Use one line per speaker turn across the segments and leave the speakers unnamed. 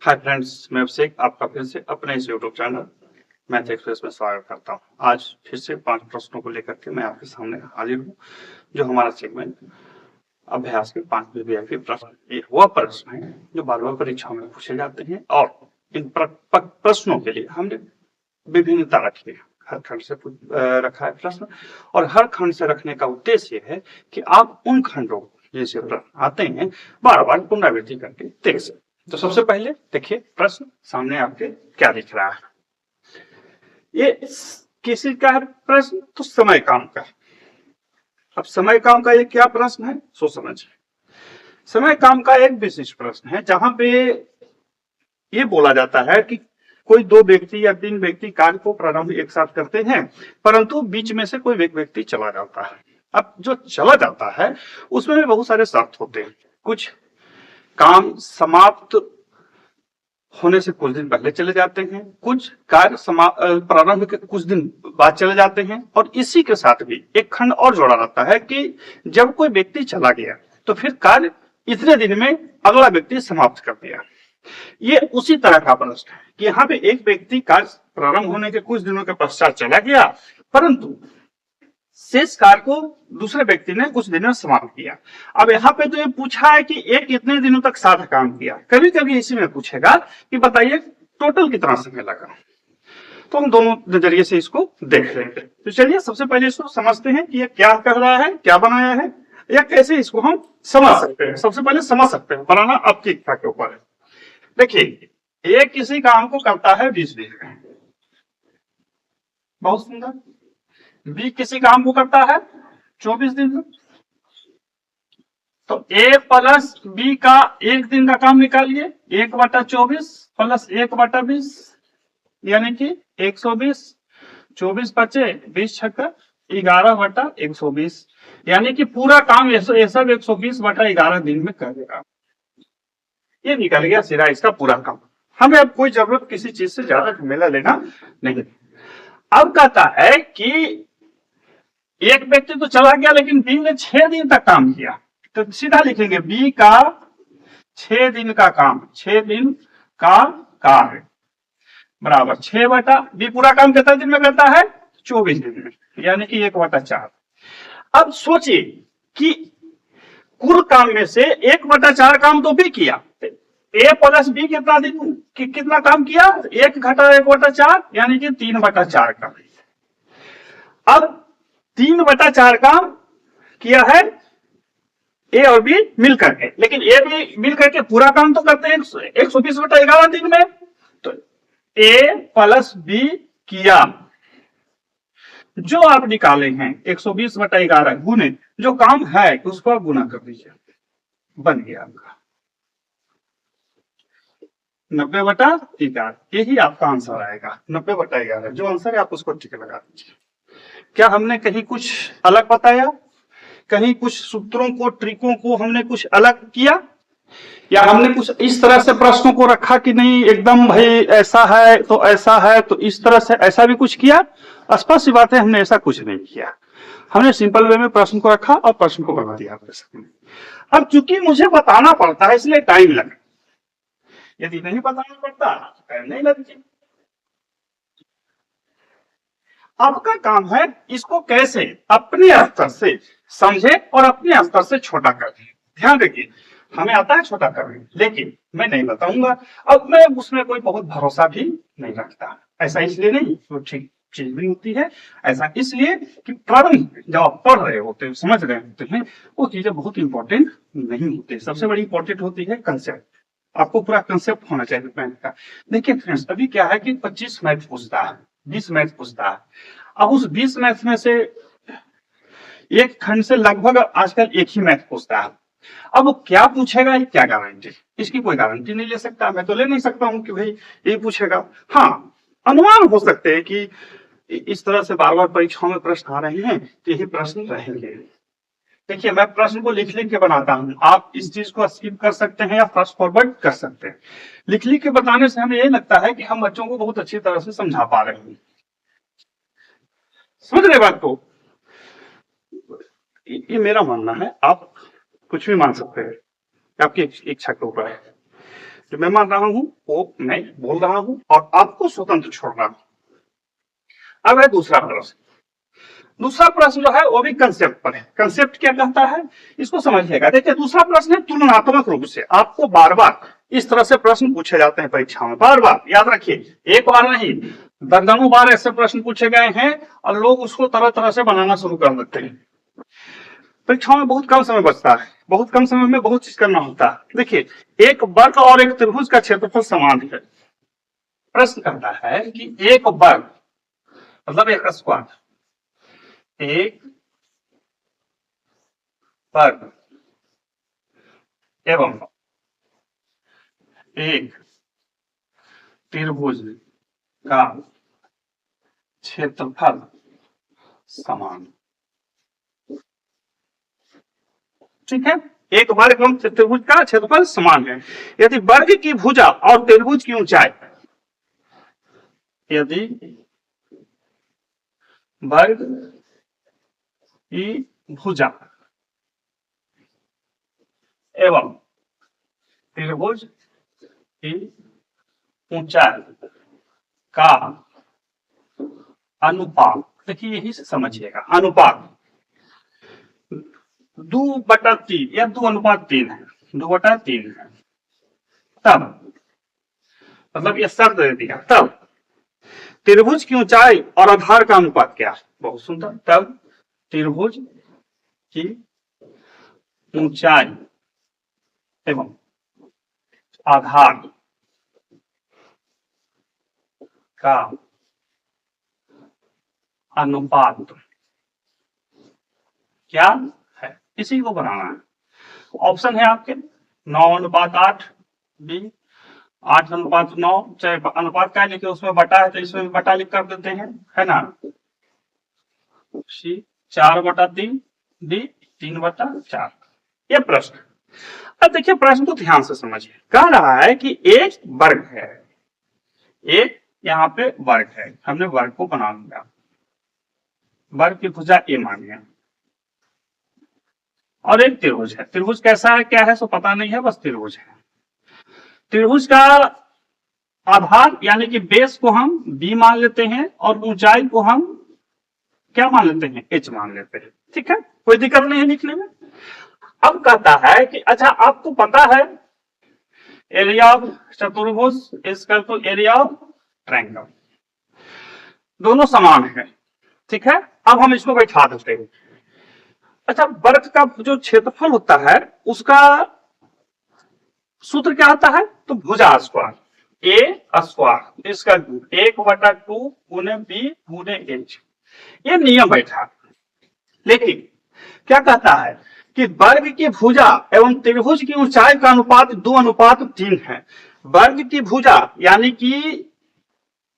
Hi friends, मैं अभिषेक आपका फिर से अपने इस यूट्यूब चैनल मैथ एक्सप्रेस में स्वागत करता हूं। आज फिर से 5 प्रश्नों को लेकर के मैं आपके सामने हाजिर हूं। जो हमारा सेगमेंट अभ्यास के 5 वीवीआईपी प्रश्न, ये वह प्रश्न है जो बार-बार परीक्षाओं में पूछे जाते हैं और इन प्रश्नों के लिए हमने विभिन्नता रखी है। हर खंड से रखा है प्रश्न और हर खंड से रखने का उद्देश्य है कि आप उन खंडों जैसे प्रश्न आते हैं बार-बार पुनरावृत्ति करके देख सकें। तो सबसे पहले देखिए प्रश्न सामने आपके क्या दिख रहा है। ये किसी का है प्रश्न, तो समय काम का। अब समय काम का ये क्या प्रश्न है सो समझिए। समय काम का एक विशिष्ट प्रश्न है जहां पे ये बोला जाता है कि कोई 2 व्यक्ति या 3 व्यक्ति कार्य को प्रारंभ एक साथ करते हैं, परंतु बीच में से कोई एक व्यक्ति चला जाता है। अब जो चला जाता है उसमें भी बहुत सारे शर्त होते हैं। कुछ काम समाप्त होने से कुछ दिन पहले चले जाते हैं, कुछ कार्य प्रारंभ के कुछ दिन बाद चले जाते हैं, और इसी के साथ भी एक खंड और जोड़ा रहता है कि जब कोई व्यक्ति चला गया तो फिर कार्य इतने दिन में अगला व्यक्ति समाप्त कर दिया। ये उसी तरह का प्रश्न है कि यहाँ पे एक व्यक्ति कार्य प्रारंभ होने के कुछ दिनों के पश्चात चला गया, परंतु शेष कार्य को दूसरे व्यक्ति ने कुछ दिनों में समाप्त किया। अब यहाँ पे तो ये पूछा है कि एक कितने दिनों तक साथ काम किया। कभी कभी इसी में पूछेगा कि बताइए टोटल कितना समय लगा। तो हम दोनों नजरिए से इसको देख लेंगे। तो चलिए सबसे पहले इसको समझते हैं कि ये क्या कर रहा है, क्या बनाया है, या कैसे इसको हम समझ सकते हैं। सबसे पहले समझ सकते हैं, बनाना आपकी इच्छा के ऊपर है। देखिए, एक किसी काम को करता है 20 दिन में, बहुत सुंदर। बी किसी काम को करता है 24 दिन में, तो ए प्लस बी का एक दिन का काम निकालिए। 1/24 प्लस 1/20 यानी कि 120। 24 बचे 20 छक्का 11/120, यानी कि पूरा काम ये सब 120/11 दिन में करेगा। ये निकल गया सीधा इसका पूरा काम। हमें अब कोई जरूरत किसी चीज से ज्यादा झमेला लेना नहीं। अब कहता है कि एक व्यक्ति तो चला गया लेकिन बी ने 6 दिन तक काम किया, तो सीधा लिखेंगे बी का 6 दिन का काम, 6 दिन का कार्य बराबर 6 बी पूरा काम कितना दिन में करता है 24 दिन में, यानी कि 1/4। अब सोचिए कि कुल काम में से 1/4 काम तो बी किया, ए प्लस बी कितना दिन कितना काम किया, 1 घटा 1/4 यानी कि 3/4 काम। अब 3/4 काम किया है ए और बी मिलकर के, लेकिन ए बी मिलकर के पूरा काम तो करते हैं 120/11 दिन में। तो ए प्लस बी किया, जो आप निकाले हैं 120/11 गुने जो काम है उसको आप गुना कर दीजिए, बन गया आपका 90/11। यही आपका आंसर आएगा 90/11। जो आंसर है आप उसको टिक लगा दीजिए। क्या हमने कहीं कुछ अलग बताया, कहीं कुछ सूत्रों को ट्रिकों को हमने कुछ अलग किया, या हमने कुछ इस तरह से प्रश्नों को रखा कि नहीं एकदम भाई ऐसा है तो ऐसा है तो इस तरह से ऐसा भी कुछ किया? स्पष्ट सी बात है, हमने ऐसा कुछ नहीं किया। हमने सिंपल वे में प्रश्न को रखा और प्रश्न को बना दिया। अब चूंकि मुझे बताना पड़ता है इसलिए टाइम लगा, यदि नहीं बताना पड़ता टाइम नहीं लगती। आपका काम है इसको कैसे अपने स्तर से समझे और अपने स्तर से छोटा कर दे। ध्यान रखिए, हमें आता है छोटा करने, लेकिन मैं नहीं बताऊंगा। अब मैं उसमें कोई बहुत भरोसा भी नहीं रखता। ऐसा इसलिए नहीं, तो ठीक चीज भी होती है। ऐसा इसलिए कि प्रारंभ जब आप पढ़ रहे होते हैं, समझ रहे होते हैं, वो चीजें बहुत इंपॉर्टेंट नहीं होती। सबसे बड़ी इंपॉर्टेंट होती है कंसेप्ट। आपको पूरा कंसेप्ट होना चाहिए मैथ का। देखिए फ्रेंड्स, अभी क्या है कि 25 मैथ पूछता है, 20 मैथ पूछता है। अब उस 20 मैथ में से एक खंड से लगभग आजकल एक ही मैथ पूछता है। अब क्या पूछेगा, क्या गारंटी? इसकी कोई गारंटी नहीं ले सकता। मैं तो ले नहीं सकता हूं कि भाई ये पूछेगा। हाँ, अनुमान हो सकते हैं कि इस तरह से बार बार परीक्षाओं में प्रश्न आ रहे हैं तो यही प्रश्न रहेंगे। देखिए, मैं प्रश्न को लिख लिख के बनाता हूं। आप इस चीज को स्किप कर सकते हैं या फास्ट फॉरवर्ड कर सकते हैं। लिख लिख के बताने से हमें यही लगता है कि हम बच्चों को बहुत अच्छी तरह से समझा पा रहे हैं। समझ रहे बात को? ये मेरा मानना है, आप कुछ भी मान सकते हैं, आपकी इच्छा के ऊपर है। जो मैं मान रहा हूं वो मैं बोल रहा हूं और आपको स्वतंत्र छोड़ रहा हूं। अब है दूसरा प्रश्न। दूसरा प्रश्न जो है वो भी कंसेप्ट पर है। कंसेप्ट क्या कहता है इसको समझिएगा। देखिए दूसरा प्रश्न है तुलनात्मक रूप से। आपको बार बार इस तरह से प्रश्न पूछे जाते हैं परीक्षा में, बार बार याद रखिए, एक बार नहीं दर्जनों बार ऐसे प्रश्न पूछे गए हैं और लोग उसको तरह तरह से बनाना शुरू कर देते हैं। परीक्षाओं में बहुत कम समय बचता है, बहुत कम समय में बहुत चीज करना होता है। देखिए एक वर्ग और एक त्रिभुज का क्षेत्रफल समान है। प्रश्न कहता है कि एक वर्ग मतलब एक स्क्वायर, एक वर्ग एवं एक त्रिभुज का क्षेत्रफल समान। ठीक है, एक वर्ग एवं त्रिभुज का क्षेत्रफल समान है यदि वर्ग की भुजा और त्रिभुज की ऊंचाई, यदि वर्ग की भुजा एवं त्रिभुज की ऊंचाई का अनुपात, देखिए यही से समझिएगा, अनुपात 2/3 या 2:3 है, 2/3 है, तब मतलब ये शर्त दे दिया, तब त्रिभुज की ऊंचाई और आधार का अनुपात क्या है। बहुत सुंदर, तब त्रिभुज की ऊंचाई एवं आधार का अनुपात क्या है, इसी को बनाना है। ऑप्शन है आपके 9:8 बी, 8:9, चाहे अनुपात का लिखे उसमें बटा है तो इसमें बटा लिख कर देते हैं, है ना, सी 4/3 डी 3/4। ये प्रश्न। अब देखिए प्रश्न को ध्यान से समझिए। कह रहा है कि एक वर्ग है, एक यहाँ पे वर्ग है, हमने वर्ग को बना लिया, वर्ग की भुजा ए मान लिया, और एक त्रिभुज है। त्रिभुज कैसा है क्या है सो पता नहीं है, बस त्रिभुज है। त्रिभुज का आधार यानी कि बेस को हम बी मान लेते हैं और ऊंचाई को हम क्या मान लेते हैं, एच मान लेते हैं। ठीक है, कोई दिक्कत नहीं है लिखने में। अब कहता है कि अच्छा आपको पता है एरिया ऑफ चतुर्भुज इसका तो एरिया ऑफ ट्रायंगल, दोनों समान है। ठीक है, अब हम इसको बैठा देते हैं। अच्छा वर्ग का जो क्षेत्रफल होता है उसका सूत्र क्या आता है, तो भुजा स्क्वायर, ए स्क्वायर इसका 1/2 गुने बी गुने एच, ये नियम बैठा। लेकिन क्या कहता है कि वर्ग की भुजा एवं त्रिभुज की ऊंचाई का अनुपात 2:3 है। वर्ग की भुजा यानी कि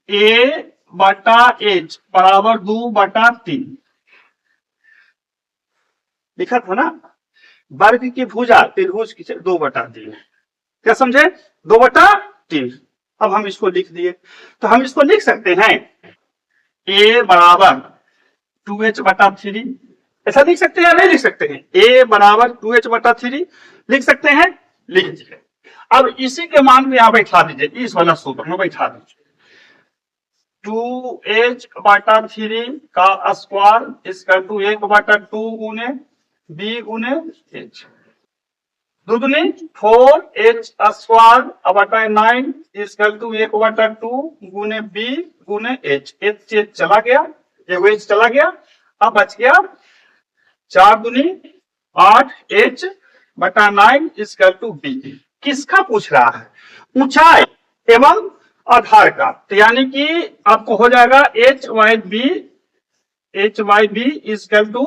a/h बराबर 2/3 लिखा था ना, वर्ग की भुजा त्रिभुज की 2/3 है। क्या समझे, 2/3। अब हम इसको लिख दिए तो हम इसको लिख सकते हैं a बराबर 2h/3, ऐसा लिख सकते हैं या नहीं लिख सकते हैं, a बराबर 2h/3 लिख सकते हैं, लिख दीजिए। अब इसी के मान में यहां बैठा दीजिए, इस वाला सूत्र में बैठा दीजिए, 2h/3 का स्क्वायर इसका 1/2 गुने बी गुने एच, दुगनी 4h स्क्वायर 9 इसकल टू 1/2 गुने बी गुने एच, एच चला गया, ये एच चला गया, अब बच गया 4 दूनी 8h/9 इसकल टू बी। किसका पूछ रहा है, ऊंचाई एवं आधार का, तो यानी कि आपको हो जाएगा h/b इसकल टू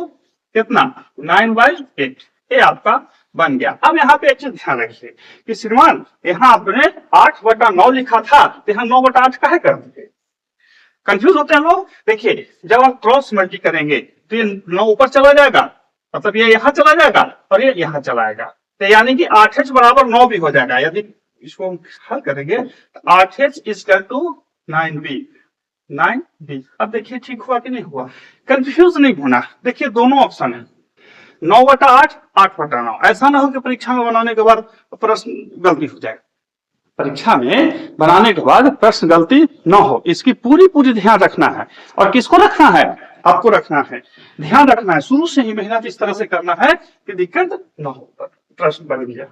कितना 9/8, ये आपका बन गया। अब यहाँ पे एक चीज ध्यान रखिए कि श्रीमान यहाँ आपने 8/9 लिखा था तो यहाँ 9/8 काहे कर दिए, कंफ्यूज होते हैं लोग। देखिए जब आप क्रॉस मल्टी करेंगे तो ये 9 ऊपर चला जाएगा, मतलब ये यहाँ चला जाएगा और ये यहाँ चला जाएगा, तो यानी कि 8h बराबर 9 भी हो जाएगा। यदि इसको हल करेंगे तो 8h इसकल टू 9b। अब देखिए ठीक हुआ कि नहीं हुआ, कंफ्यूज नहीं होना। देखिए दोनों ऑप्शन है 9/8 8/9, ऐसा ना हो कि परीक्षा में बनाने के बाद प्रश्न गलती हो जाए। परीक्षा में बनाने के बाद प्रश्न गलती न हो, इसकी पूरी पूरी ध्यान रखना है। और किसको रखना है? आपको रखना है, ध्यान रखना है। शुरू से ही मेहनत इस तरह से करना है कि दिक्कत न हो। प्रश्न बन गया,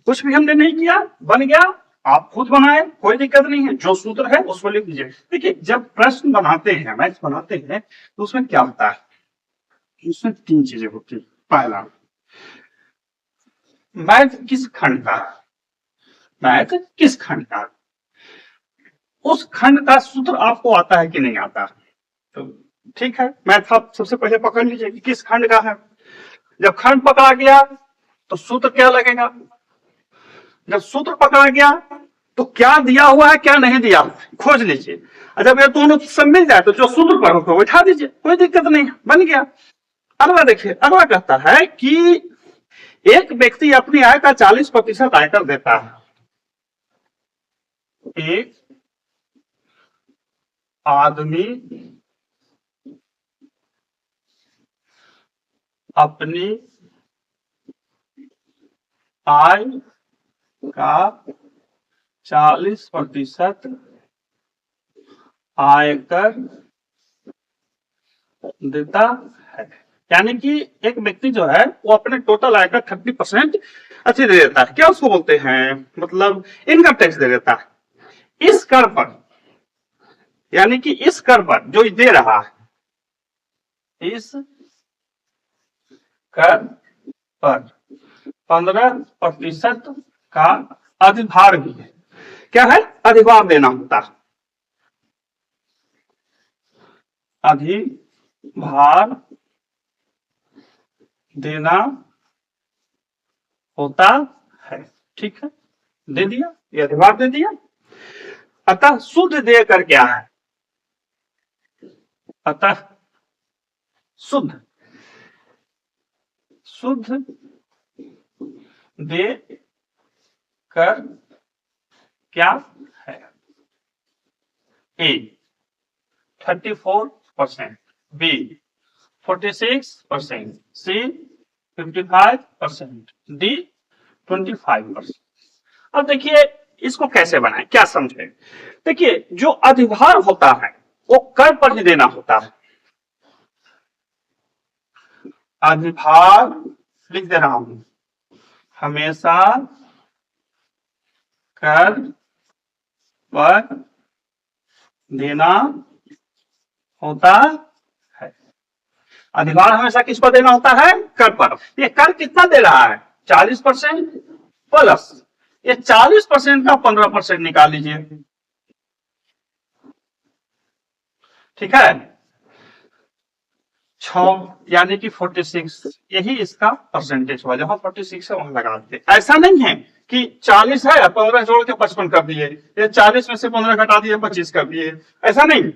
कुछ भी हमने नहीं किया, बन गया, आप खुद बनाए, कोई दिक्कत नहीं है। जो सूत्र है उसको लिख दीजिए। देखिए, जब प्रश्न बनाते हैं, मैथ्स बनाते हैं, तो उसमें क्या होता है? उसमें 3 चीजें होती है। पहला, मैथ किस खंड का, मैथ किस खंड का, उस खंड का सूत्र आपको आता है कि नहीं आता। तो ठीक है, मैथ आप सबसे पहले पकड़ लीजिए कि किस खंड का है। जब खंड पकड़ा गया तो सूत्र क्या लगेगा। जब सूत्र पकड़ा गया तो क्या दिया हुआ है, क्या नहीं दिया, खोज लीजिए। जब ये दोनों सब मिल जाए तो जो सूत्र पर उसको बैठा दीजिए, कोई दिक्कत नहीं, बन गया। अगला देखिए, अगला कहता है कि एक व्यक्ति अपनी आय का 40% आयकर देता है। एक आदमी अपनी आय का 40% आयकर देता है। यानी कि एक व्यक्ति जो है वो अपने टोटल आय का 30% अच्छी दे देता है। क्या उसको बोलते हैं, मतलब इनकम टैक्स दे देता है। इस कर पर, यानी कि इस कर पर जो दे रहा है, इस कर पर 15% का अधिभार भी है। क्या है? अधिभार देना होता है, अधिभार देना होता है। ठीक है, दे दिया, ये अधिभार दे दिया। अतः शुद्ध देय कर क्या है, अतः शुद्ध देय कर क्या है। ए 34%, बी 46%, सी 55%, डी 25%। अब देखिए इसको कैसे बनाएं, क्या समझे। देखिए, जो अधिभार होता है वो कर पर ही देना होता है। अधिभार लिख दे रहा हूं, हमेशा कर पर देना होता है। अधिभार हमेशा किस पर देना होता है? कर पर। ये कर कितना दे रहा है? 40% प्लस ये 40% का 15% निकाल लीजिए। ठीक है, 6 यानी कि 46, यही इसका परसेंटेज हुआ। जहां 46 है वहां लगा देते। ऐसा नहीं है कि 40 है 15 जोड़ के 55 कर दिए, ये 40 में से 15 घटा दिए 25 कर दिए, ऐसा नहीं।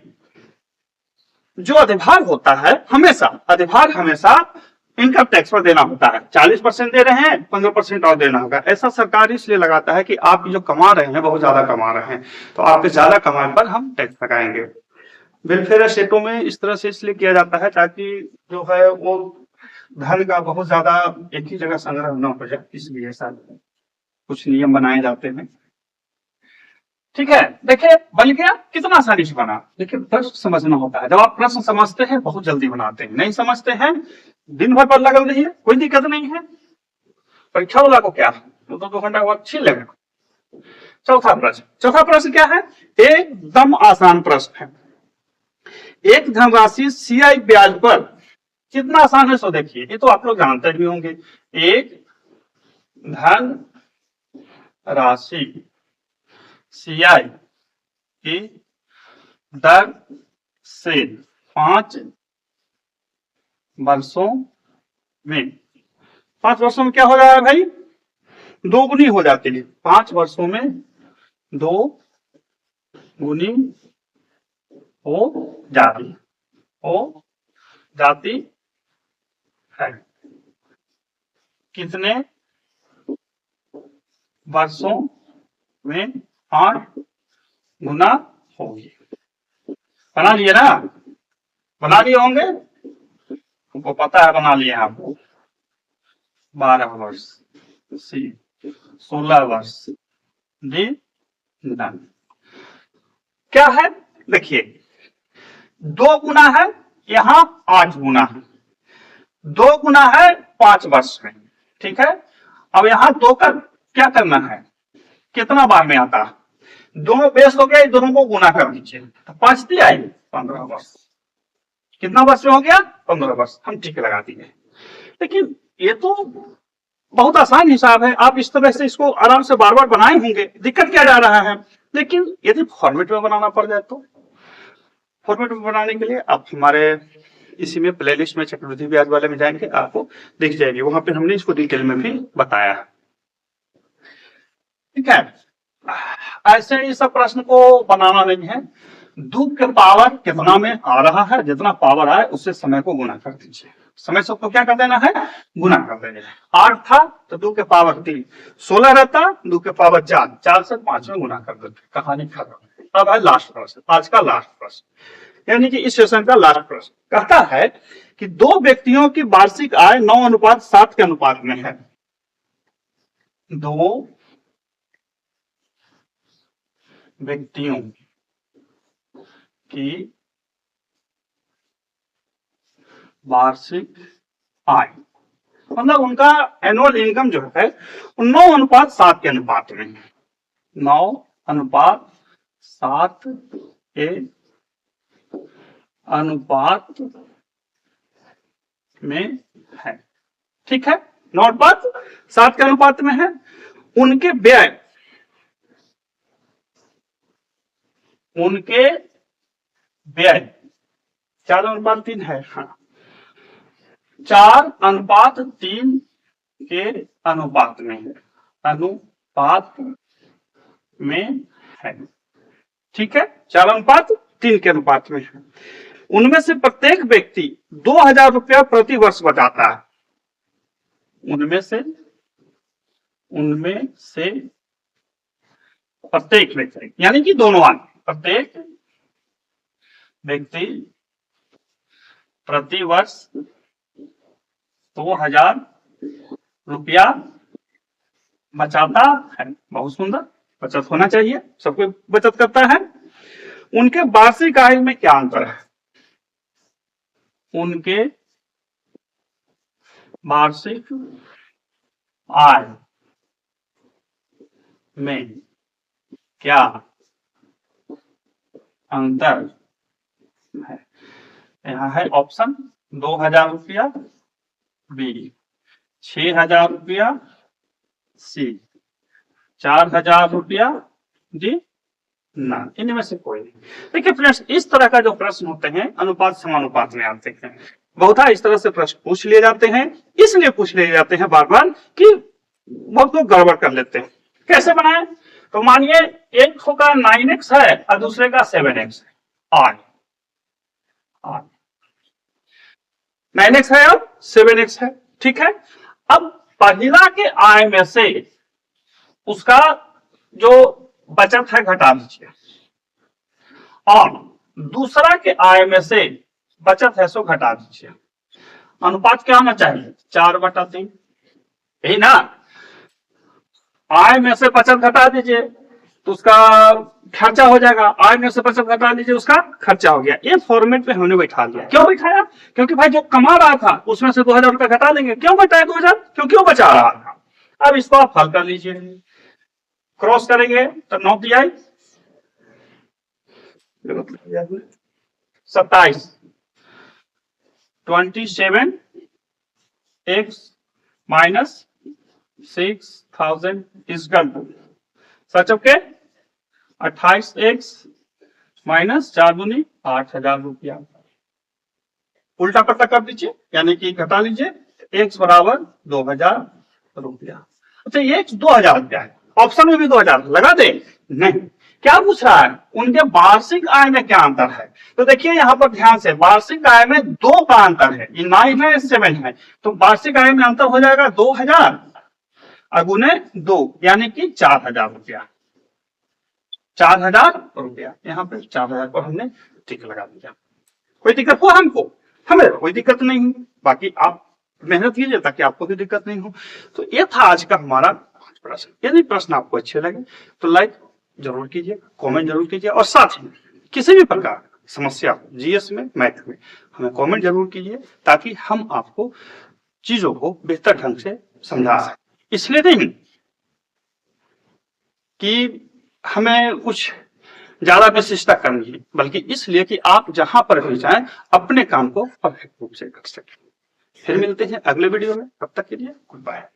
जो अधिभार होता है, हमेशा अधिभार हमेशा इनकम टैक्स पर देना होता है। 40% दे रहे हैं, 15% और देना होगा। ऐसा सरकार इसलिए लगाता है कि आप जो कमा रहे हैं बहुत ज्यादा कमा रहे हैं, तो आपके ज्यादा कमाने पर हम टैक्स लगाएंगे। वेलफेयर स्टेटों में इस तरह से इसलिए किया जाता है ताकि जो है वो धन का बहुत ज्यादा एक ही जगह संग्रह न हो जाए, इसलिए ऐसा कुछ नियम बनाए जाते हैं। ठीक है, देखिए बन गया, कितना आसानी से बना। देखिए, प्रश्न समझना होता है। जब आप प्रश्न समझते हैं बहुत जल्दी बनाते हैं, नहीं समझते हैं दिन भर पर लगल रही है, कोई दिक्कत नहीं है। परीक्षा वाला को क्या, 2 घंटा बाद छीन लेगा। चौथा प्रश्न क्या है? एकदम आसान प्रश्न है। एक धनराशि सीआई ब्याज पर, कितना आसान है सो देखिए, ये तो आप लोग जानते भी होंगे। एक धन राशि सीआई की दर से 5 वर्षों में, 5 वर्षों में क्या हो रहा है भाई? दोगुनी हो जाती है। 5 वर्षों में 2 गुनी हो जाती है। कितने वर्षों में 8 गुना होगी? बना लिए ना, बना लिए होंगे, हमको पता है बना लिए आपको। 12 वर्ष, सी 16 वर्ष, जी नन। क्या है, देखिए 2 गुना है, यहां 8 गुना है, 2 गुना है 5 वर्ष में, ठीक है। अब यहां 2 का क्या करना है, कितना बार में आता है, दोनों बेस हो गया, दोनों को गुना कर दीजिए, तो 5 दिया 15 वर्ष। कितना वर्ष में हो गया, 15 वर्ष, हम ठीक लगा दिए। लेकिन ये तो बहुत आसान हिसाब है, आप इस तरह से इसको आराम से बार बार बनाए होंगे, दिक्कत क्या जा रहा है। लेकिन यदि फॉर्मेट में बनाना पड़ जाए तो फॉर्मेट में बनाने के लिए आप हमारे इसी में प्लेलिस्ट में चक्रवृद्धि ब्याज वाले में जाएंगे, आपको दिख जाएगी, वहां पे हमने इसको डिटेल में भी बताया है, ठीक है। ऐसे ही सब प्रश्न को बनाना नहीं है, दूध के पावर कितना में आ रहा है, जितना पावर आए उससे समय को गुना कर दीजिए, समय से को क्या कर देना है, गुना कर देना है। 8 था तो 2 के पावर 3, 16 रहता 2 के पावर 4, 4 से 5 में गुना कर देते, कहानी खत्म। अब है लास्ट प्रश्न, आज का लास्ट प्रश्न, यानी कि इस सेशन का लास्ट प्रश्न कहता है कि 2 व्यक्तियों की वार्षिक आय 9:7 के अनुपात में है। 2 व्यक्तियों की वार्षिक आय, मतलब उनका एनुअल इनकम जो है 9:7 के अनुपात में, 9:7 के अनुपात में है, ठीक है, 9:7 के अनुपात में है। उनके व्यय 4:3 है, हाँ, 4:3 के अनुपात में है, अनुपात में है, ठीक है, 4:3 के अनुपात में है। उनमें से प्रत्येक व्यक्ति 2,000 रुपया प्रति वर्ष बचाता है। उनमें से प्रत्येक व्यक्ति यानी कि दोनों आदमी, प्रत्येक व्यक्ति प्रति वर्ष 2,000 रुपया बचाता है। बहुत सुंदर, बचत होना चाहिए, सबको बचत करता है। उनके वार्षिक आय में क्या अंतर है, उनके वार्षिक आय में क्या अंतर है। यहाँ है ऑप्शन 2,000 रुपया बी, 6,000 रुपया सी, 4,000 रुपया डी ना, इनमें से कोई नहीं। देखिए फ्रेंड्स, इस तरह का जो प्रश्न होते हैं अनुपात समानुपात में आते हैं, बहुत इस तरह से प्रश्न पूछ लिए जाते हैं, इसलिए पूछ लिए जाते हैं बार बार कि बहुत लोग गड़बड़ कर लेते हैं। कैसे बनाए, तो मानिए एक का 9x है और दूसरे का 7x है, आय 9x है और 7x है, ठीक है। अब पहला के आय में से उसका जो बचत है घटा दीजिए, और दूसरा के आय में से बचत है सो घटा दीजिए। अनुपात क्या होना चाहिए, 4/3, यही ना। आय में से बचत घटा दीजिए तो उसका खर्चा हो जाएगा, आय में से बचत घटा दीजिए उसका खर्चा हो गया। ये फॉर्मेट पे हमने बैठा दिया। क्यों बैठाया, क्योंकि भाई जो कमा रहा था उसमें से 2,000 रुपया घटा देंगे। क्यों घटाया 2,000, क्योंकि वो बचा रहा था। अब इसको आप हल कर लीजिए, क्रॉस करेंगे तो 9 दिया 27, 27x minus 6,000 is such okay. 28x minus 4×2 8,000 रुपया, उल्टा पट्टा कर दीजिए, यानी कि घटा लीजिए, x बराबर 2,000 रुपया। अच्छा, x 2,000 रुपया है, ऑप्शन में भी 2,000 लगा दे, नहीं। क्या पूछ रहा है, उनके वार्षिक आय में क्या अंतर है। तो देखिए यहाँ पर ध्यान से, वार्षिक आय में 2 का अंतर है, 9 है 7 है, तो वार्षिक आय में अंतर हो जाएगा 2,000 और गुने 2 यानी कि 4,000 रुपया, 4,000 रुपया। यहाँ पे 4,000 पर हमने टिक लगा दिया। कोई दिक्कत हुआ हमको, हमें कोई दिक्कत नहीं। बाकी आप मेहनत कीजिए ताकि आपको भी दिक्कत नहीं हो। तो ये था आज का हमारा 5 प्रश्न। यदि प्रश्न आपको अच्छे लगे तो लाइक जरूर कीजिए, कमेंट जरूर कीजिए, और साथ ही किसी भी प्रकार की समस्या हो जीएस में, मैथ में, हमें कमेंट जरूर कीजिए ताकि हम आपको चीजों को बेहतर ढंग से समझा सकें। इसलिए नहीं कि हमें कुछ ज्यादा विशिष्टता करनी है, बल्कि इसलिए कि आप जहां पर भी जाएं अपने काम को परफेक्ट रूप से कर सकें। फिर मिलते हैं अगले वीडियो में, तब तक के लिए गुड बाय।